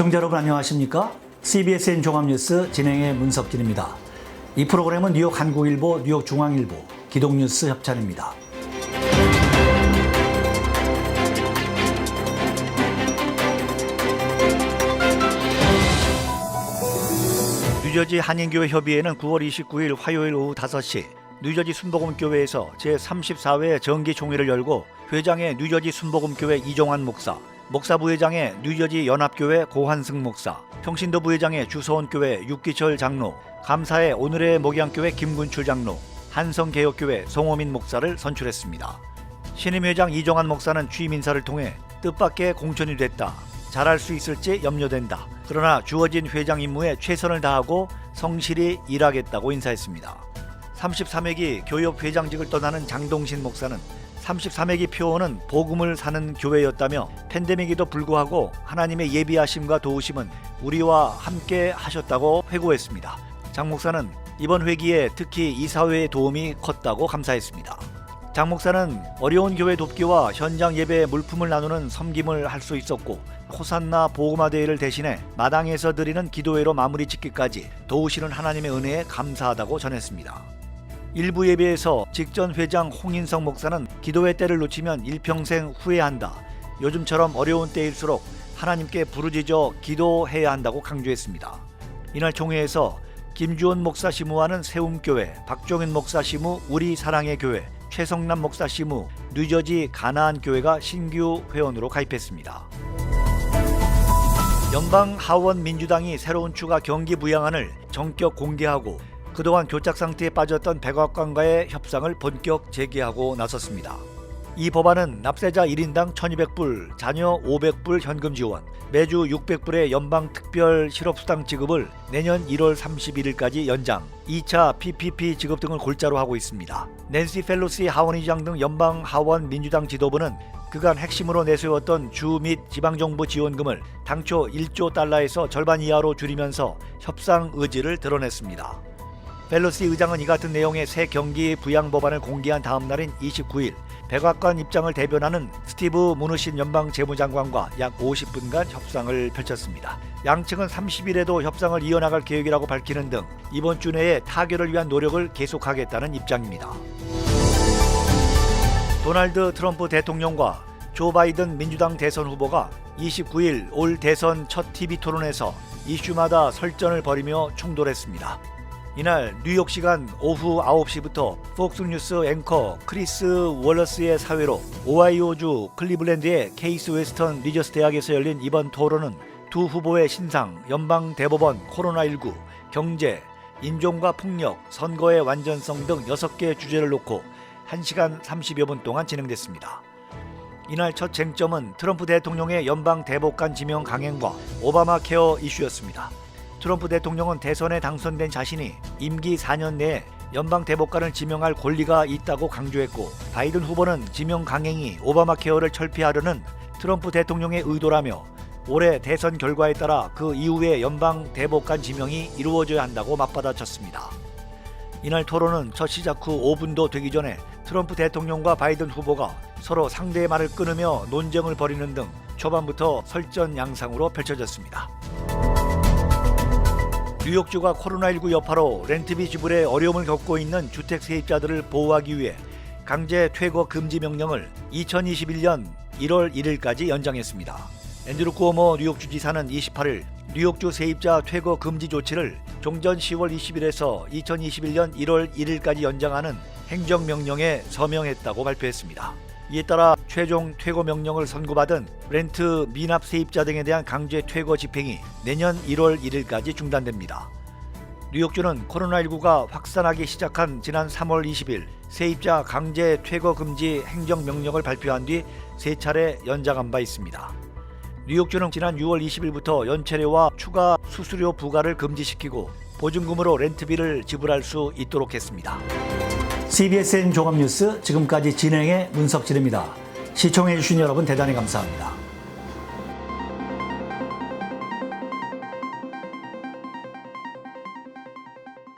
시청자 여러분 안녕하십니까? CBSN 종합뉴스 진행의 문석진입니다. 이 프로그램은 뉴욕 한국일보, 뉴욕 중앙일보, 기동뉴스 협찬입니다. 뉴저지 한인교회 협의회는 9월 29일 화요일 오후 5시 뉴저지 순복음교회에서 제34회 정기총회를 열고 회장의 뉴저지 순복음교회 이종환 목사, 목사부회장의 뉴저지 연합교회 고한승 목사, 평신도 부회장의 주서원교회 육기철 장로, 감사의 오늘의 목양교회 김군출 장로, 한성개혁교회 송호민 목사를 선출했습니다. 신임회장 이종환 목사는 취임 인사를 통해 뜻밖의 공천이 됐다. 잘할 수 있을지 염려된다. 그러나 주어진 회장 임무에 최선을 다하고 성실히 일하겠다고 인사했습니다. 33회기 교협 회장직을 떠나는 장동신 목사는 33회기 표어는 복음을 사는 교회였다며 팬데믹에도 불구하고 하나님의 예비하심과 도우심은 우리와 함께 하셨다고 회고했습니다. 장 목사는 이번 회기에 특히 이사회의 도움이 컸다고 감사했습니다. 장 목사는 어려운 교회 돕기와 현장 예배에 물품을 나누는 섬김을 할 수 있었고 호산나 복음화 대회를 대신해 마당에서 드리는 기도회로 마무리 짓기까지 도우시는 하나님의 은혜에 감사하다고 전했습니다. 일부 예배에서 직전 회장 홍인성 목사는 기도회 때를 놓치면 일평생 후회한다. 요즘처럼 어려운 때일수록 하나님께 부르짖어 기도해야 한다고 강조했습니다. 이날 총회에서 김주원 목사 시무하는 세움교회, 박종인 목사 시무 우리 사랑의 교회, 최성남 목사 시무 뉴저지 가나안 교회가 신규 회원으로 가입했습니다. 연방 하원 민주당이 새로운 추가 경기 부양안을 전격 공개하고 그동안 교착 상태에 빠졌던 백악관과의 협상을 본격 재개하고 나섰습니다. 이 법안은 납세자 1인당 1,200불, 자녀 500불 현금 지원, 매주 600불의 연방 특별 실업수당 지급을 내년 1월 31일까지 연장, 2차 PPP 지급 등을 골자로 하고 있습니다. 낸시 펠로시 하원의장 등 연방 하원 민주당 지도부는 그간 핵심으로 내세웠던 주 및 지방정부 지원금을 당초 1조 달러에서 절반 이하로 줄이면서 협상 의지를 드러냈습니다. 펠로시 의장은 이 같은 내용의 새 경기 부양 법안을 공개한 다음 날인 29일 백악관 입장을 대변하는 스티브 무누신 연방 재무장관과 약 50분간 협상을 펼쳤습니다. 양측은 30일에도 협상을 이어나갈 계획이라고 밝히는 등 이번 주 내에 타결을 위한 노력을 계속하겠다는 입장입니다. 도널드 트럼프 대통령과 조 바이든 민주당 대선 후보가 29일 올 대선 첫 TV 토론에서 이슈마다 설전을 벌이며 충돌했습니다. 이날 뉴욕 시간 오후 9시부터 폭스뉴스 앵커 크리스 월러스의 사회로 오하이오주 클리블랜드의 케이스 웨스턴 리저스 대학에서 열린 이번 토론은 두 후보의 신상, 연방 대법원, 코로나19, 경제, 인종과 폭력, 선거의 완전성 등 6개의 주제를 놓고 1시간 30여 분 동안 진행됐습니다. 이날 첫 쟁점은 트럼프 대통령의 연방 대법관 지명 강행과 오바마 케어 이슈였습니다. 트럼프 대통령은 대선에 당선된 자신이 임기 4년 내에 연방 대법관을 지명할 권리가 있다고 강조했고 바이든 후보는 지명 강행이 오바마 케어를 철폐하려는 트럼프 대통령의 의도라며 올해 대선 결과에 따라 그 이후에 연방 대법관 지명이 이루어져야 한다고 맞받아쳤습니다. 이날 토론은 첫 시작 후 5분도 되기 전에 트럼프 대통령과 바이든 후보가 서로 상대의 말을 끊으며 논쟁을 벌이는 등 초반부터 설전 양상으로 펼쳐졌습니다. 뉴욕주가 코로나19 여파로 렌트비 지불에 어려움을 겪고 있는 주택 세입자들을 보호하기 위해 강제 퇴거 금지 명령을 2021년 1월 1일까지 연장했습니다. 앤드루 쿠오모 뉴욕주 지사는 28일 뉴욕주 세입자 퇴거 금지 조치를 종전 10월 20일에서 2021년 1월 1일까지 연장하는 행정명령에 서명했다고 발표했습니다. 이에 따라 최종 퇴거 명령을 선고받은 렌트 미납 세입자 등에 대한 강제 퇴거 집행이 내년 1월 1일까지 중단됩니다. 뉴욕주는 코로나19가 확산하기 시작한 지난 3월 20일 세입자 강제 퇴거 금지 행정명령을 발표한 뒤 3차례 연장한 바 있습니다. 뉴욕주는 지난 6월 20일부터 연체료와 추가 수수료 부과를 금지시키고 보증금으로 렌트비를 지불할 수 있도록 했습니다. CBSN 종합뉴스 지금까지 진행의 문석진입니다. 시청해주신 여러분 대단히 감사합니다.